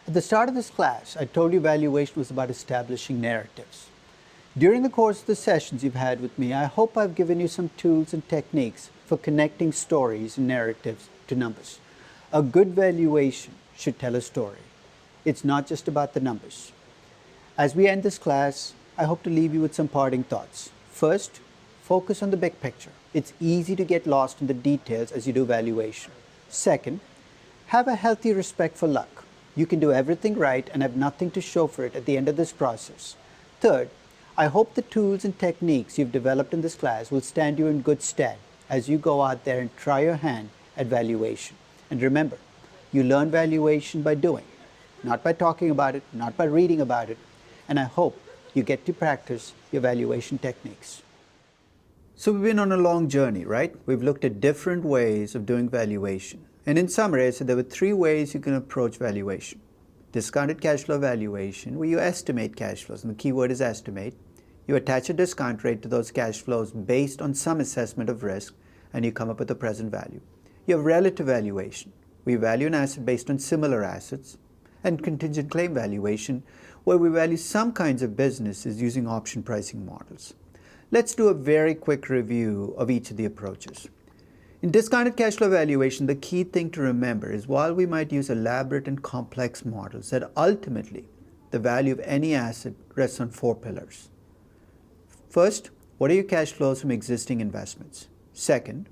At the start of this class, I told you valuation was about establishing narratives. During the course of the sessions you've had with me, I hope I've given you some tools and techniques for connecting stories and narratives to numbers. A good valuation should tell a story. It's not just about the numbers. As we end this class, I hope to leave you with some parting thoughts. First, focus on the big picture. It's easy to get lost in the details as you do valuation. Second, have a healthy respect for luck. You can do everything right and have nothing to show for it at the end of this process. Third, I hope the tools and techniques you've developed in this class will stand you in good stead as you go out there and try your hand at valuation. And remember, you learn valuation by doing, not by talking about it, not by reading about it. And I hope you get to practice your valuation techniques. So we've been on a long journey, right? We've looked at different ways of doing valuation. And in summary, I said there were 3 ways you can approach valuation. Discounted cash flow valuation, where you estimate cash flows, and the key word is estimate. You attach a discount rate to those cash flows based on some assessment of risk, and you come up with a present value. You have relative valuation. We value an asset based on similar assets, and contingent claim valuation, where we value some kinds of businesses using option pricing models. Let's do a very quick review of each of the approaches. In discounted cash flow valuation, the key thing to remember is while we might use elaborate and complex models, that ultimately the value of any asset rests on 4 pillars. First, what are your cash flows from existing investments? Second,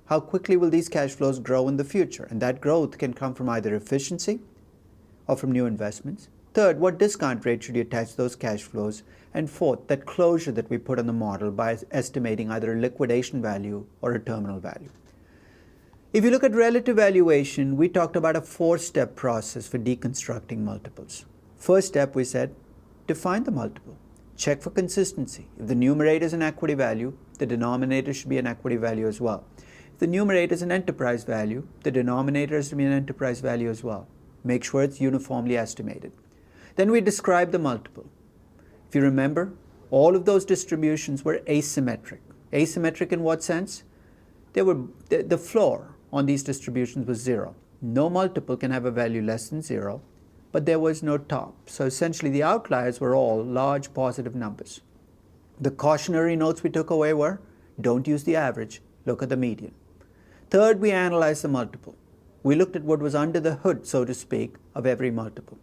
how quickly will these cash flows grow in the future? And that growth can come from either efficiency or from new investments. Third, what discount rate should you attach to those cash flows? And fourth, that closure that we put on the model by estimating either a liquidation value or a terminal value. If you look at relative valuation, we talked about a 4-step process for deconstructing multiples. First step, we said, define the multiple. Check for consistency. If the numerator is an equity value, the denominator should be an equity value as well. If the numerator is an enterprise value, the denominator has to be an enterprise value as well. Make sure it's uniformly estimated. Then we describe the multiple. If you remember, all of those distributions were asymmetric. Asymmetric in what sense? The floor on these distributions was 0. No multiple can have a value less than 0, but there was no top. So essentially the outliers were all large positive numbers. The cautionary notes we took away were, don't use the average, look at the median. Third, we analyzed the multiple. We looked at what was under the hood, so to speak, of every multiple.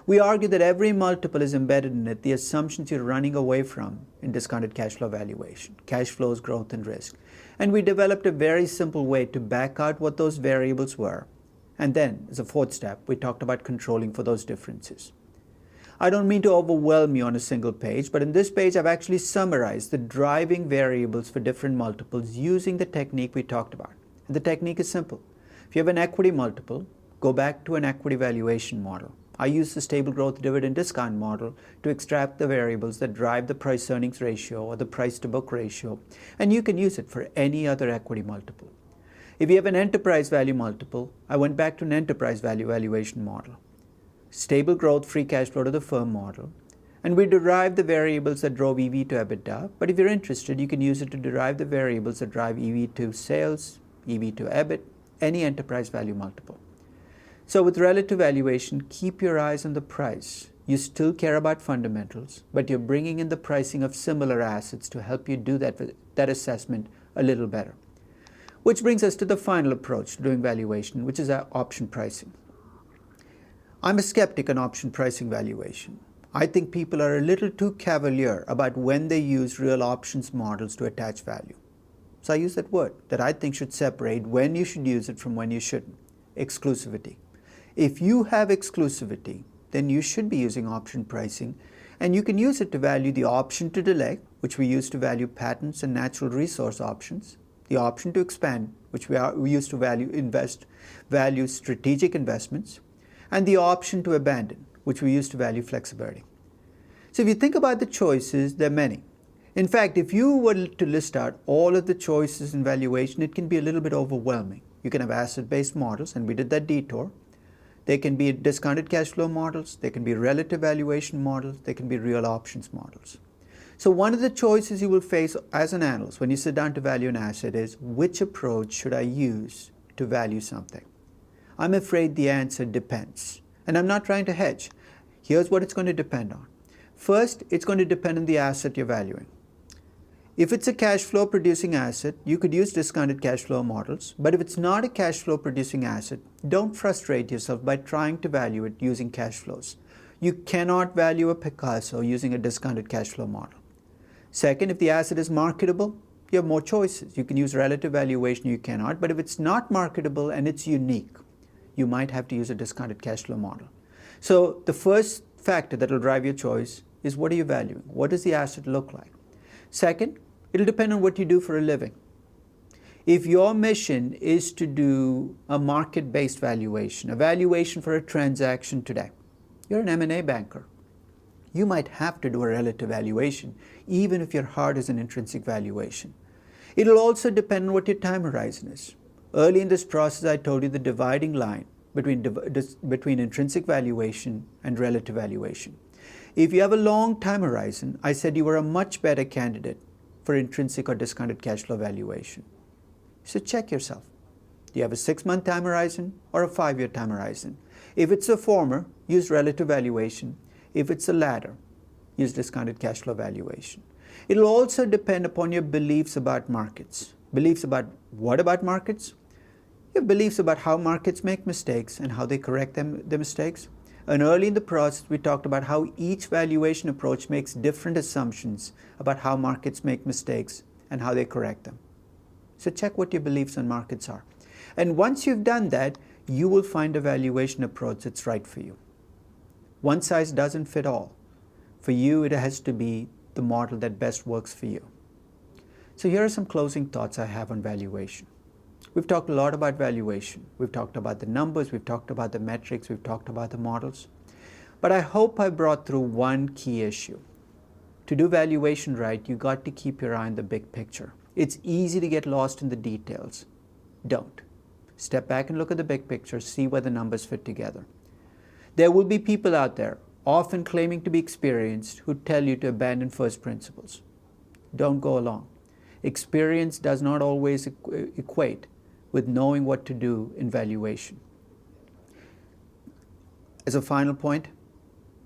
We argued that every multiple is embedded in it the assumptions you're running away from in discounted cash flow valuation, cash flows, growth, and risk. And we developed a very simple way to back out what those variables were. And then, as a 4th step, we talked about controlling for those differences. I don't mean to overwhelm you on a single page, but in this page I've actually summarized the driving variables for different multiples using the technique we talked about. And the technique is simple. If you have an equity multiple, go back to an equity valuation model. I use the stable growth dividend discount model to extract the variables that drive the price-earnings ratio or the price-to-book ratio, and you can use it for any other equity multiple. If you have an enterprise value multiple, I went back to an enterprise value valuation model. Stable growth free cash flow to the firm model, and we derived the variables that drove EV to EBITDA, but if you're interested, you can use it to derive the variables that drive EV to sales, EV to EBIT, any enterprise value multiple. So with relative valuation, keep your eyes on the price. You still care about fundamentals, but you're bringing in the pricing of similar assets to help you do that assessment a little better. Which brings us to the final approach to doing valuation, which is option pricing. I'm a skeptic on option pricing valuation. I think people are a little too cavalier about when they use real options models to attach value. So I use that word that I think should separate when you should use it from when you shouldn't. Exclusivity. If you have exclusivity, then you should be using option pricing, and you can use it to value the option to delay, which we use to value patents and natural resource options, the option to expand, which we use to value strategic investments, and the option to abandon, which we use to value flexibility. So if you think about the choices, there are many. In fact, if you were to list out all of the choices in valuation, it can be a little bit overwhelming. You can have asset-based models, and we did that detour. They can be discounted cash flow models, they can be relative valuation models, they can be real options models. So one of the choices you will face as an analyst when you sit down to value an asset is, which approach should I use to value something? I'm afraid the answer depends. And I'm not trying to hedge. Here's what it's going to depend on. First, it's going to depend on the asset you're valuing. If it's a cash flow producing asset, you could use discounted cash flow models. But if it's not a cash flow producing asset, don't frustrate yourself by trying to value it using cash flows. You cannot value a Picasso using a discounted cash flow model. Second, if the asset is marketable, you have more choices. You can use relative valuation, you cannot. But if it's not marketable and it's unique, you might have to use a discounted cash flow model. So the first factor that will drive your choice is, what are you valuing? What does the asset look like? Second, it'll depend on what you do for a living. If your mission is to do a market-based valuation, a valuation for a transaction today, you're an M&A banker. You might have to do a relative valuation, even if your heart is an intrinsic valuation. It'll also depend on what your time horizon is. Early in this process, I told you the dividing line between intrinsic valuation and relative valuation. If you have a long time horizon, I said you were a much better candidate for intrinsic or discounted cash flow valuation. So check yourself. Do you have a 6-month time horizon or a 5-year time horizon? If it's the former, use relative valuation. If it's the latter, use discounted cash flow valuation. It'll also depend upon your beliefs about markets. Beliefs about what about markets? Your beliefs about how markets make mistakes and how they correct the mistakes. And early in the process, we talked about how each valuation approach makes different assumptions about how markets make mistakes and how they correct them. So check what your beliefs on markets are. And once you've done that, you will find a valuation approach that's right for you. One size doesn't fit all. For you, it has to be the model that best works for you. So here are some closing thoughts I have on valuation. We've talked a lot about valuation. We've talked about the numbers, we've talked about the metrics, we've talked about the models. But I hope I brought through one key issue. To do valuation right, you got to keep your eye on the big picture. It's easy to get lost in the details. Don't. Step back and look at the big picture, see where the numbers fit together. There will be people out there, often claiming to be experienced, who tell you to abandon first principles. Don't go along. Experience does not always equate with knowing what to do in valuation. As a final point,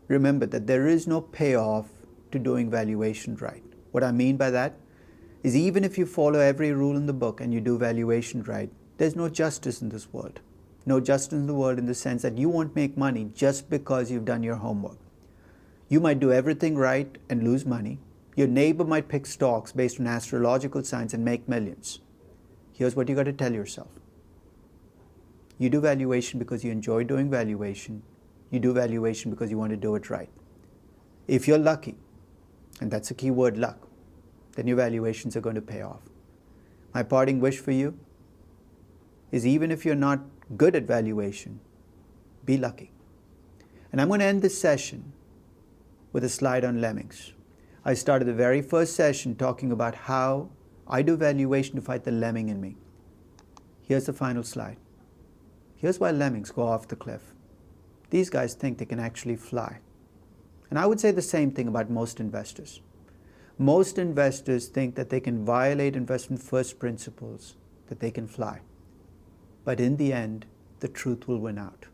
remember that there is no payoff to doing valuation right. What I mean by that is, even if you follow every rule in the book and you do valuation right, there's no justice in this world. No justice in the world in the sense that you won't make money just because you've done your homework. You might do everything right and lose money. Your neighbor might pick stocks based on astrological signs and make millions. Here's what you got to tell yourself. You do valuation because you enjoy doing valuation. You do valuation because you want to do it right. If you're lucky, and that's a key word, luck, then your valuations are going to pay off. My parting wish for you is, even if you're not good at valuation, be lucky. And I'm going to end this session with a slide on lemmings. I started the very first session talking about how I do valuation to fight the lemming in me. Here's the final slide. Here's why lemmings go off the cliff. These guys think they can actually fly. And I would say the same thing about most investors. Most investors think that they can violate investment first principles, that they can fly. But in the end, the truth will win out.